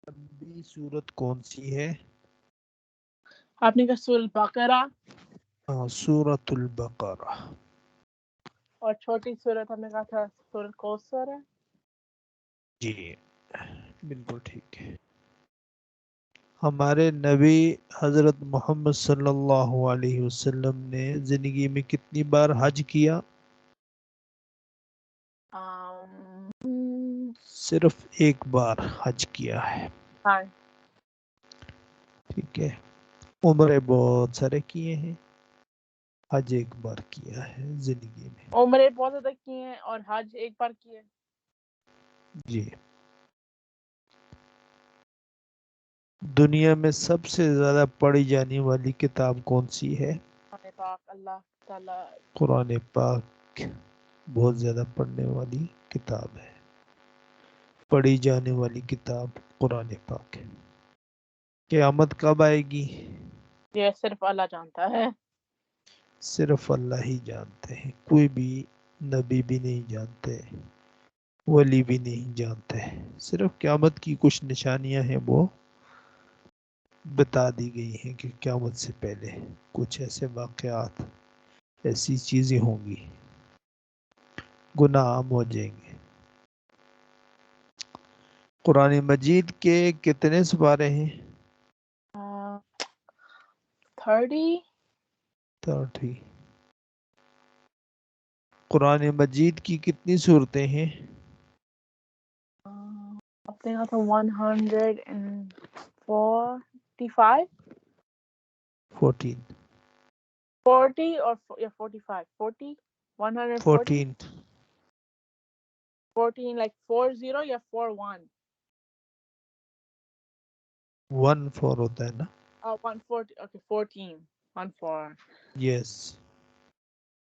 لمبی سورت کون سی ہے؟ آپ نے کہا سورۃ البقرہ، سورۃ البقرہ. اور چھوٹی سورت ہم نے کہا تھا سورۃ کوثر ہے. جی بالکل ٹھیک ہے. ہمارے نبی حضرت محمد صلی اللہ علیہ وسلم نے زندگی میں کتنی بار حج کیا؟ صرف ایک بار حج کیا ہے. ہاں. ٹھیک ہے. عمرے بہت سارے کیے ہیں، حج ایک بار کیا ہے زندگی میں. عمرے بہت زیادہ کیے ہیں اور حج ایک بار کیے. جی. دنیا میں سب سے زیادہ پڑھی جانے والی کتاب کون سی ہے؟ قرآن پاک. اللہ تعالیٰ قرآن پاک بہت زیادہ پڑھنے والی کتاب ہے. پڑھی جانے والی کتاب قرآن پاک ہے. قیامت کب آئے گی؟ یہ صرف اللہ جانتا ہے. صرف اللہ ہی جانتے ہیں. کوئی بھی نبی بھی نہیں جانتے، ولی بھی نہیں جانتے. صرف قیامت کی کچھ نشانیاں ہیں وہ بتا دی گئی ہیں کہ قیامت سے پہلے کچھ ایسے واقعات، ایسی چیزیں ہوں گی، گناہ عام ہو جائیں گے. قرآن مجید کے کتنے سپارے ہیں؟ 30. 30. قرآن مجید کی کتنی صورتیں ہیں؟ آپ نے کہا تھا 145. 14. 40 اور یا 45. 40. 140. 14. 14 like 40 یا 41. 14 ہوتا ہے نا. 140. Okay, 14. 14. یس.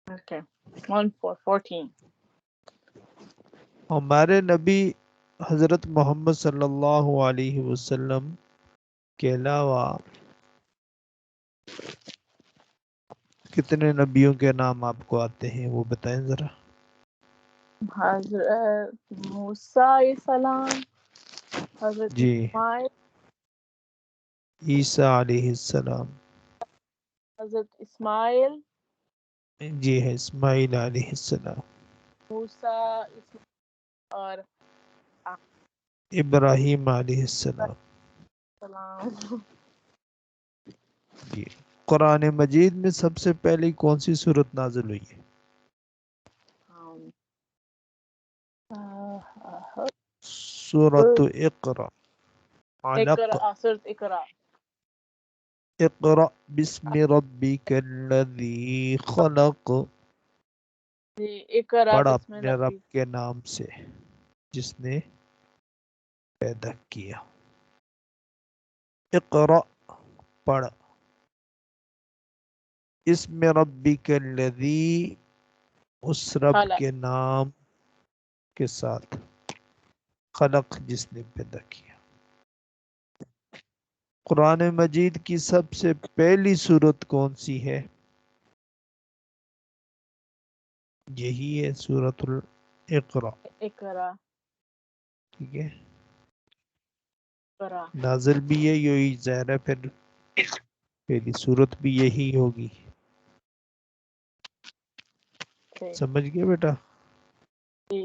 Okay. 14. ہمارے نبی حضرت محمد صلی اللہ علیہ وسلم کے علاوہ کتنے نبیوں کے نام آپ کو آتے ہیں وہ بتائیں ذرا. حضرت موسیٰ علیہ السلام، حضرت جی. اسماعیل، عیسیٰ علیہ السلام. حضرت اسماعیل، جی ہے اسماعیل علیہ السلام. موسیٰ، اور ابراہیم علیہ السلام. السلام. جی. قرآن مجید میں سب سے پہلے کون سی صورت نازل ہوئی ہے؟ سورۃ اقرا. علق. سورۃ اقرا. اقرأ بسم ربک الذی خلق. اقرا پڑھ بسم اپنے اللہ. رب کے نام سے جس نے پیدا کیا. اقرأ پڑھ. اسم ربک الذی اس رب کے نام کے ساتھ، خلق جس نے پیدا کیا. قرآن مجید کی سب سے پہلی سورت کون سی ہے؟ یہی ہے سورۃ الاقرا. اقرا. ٹھیک ہے. اقرا. نازل بھی ہے یہی ظاہر ہے، پھر پہلی سورت بھی یہی ہوگی. سمجھ گئے بیٹا؟ جی.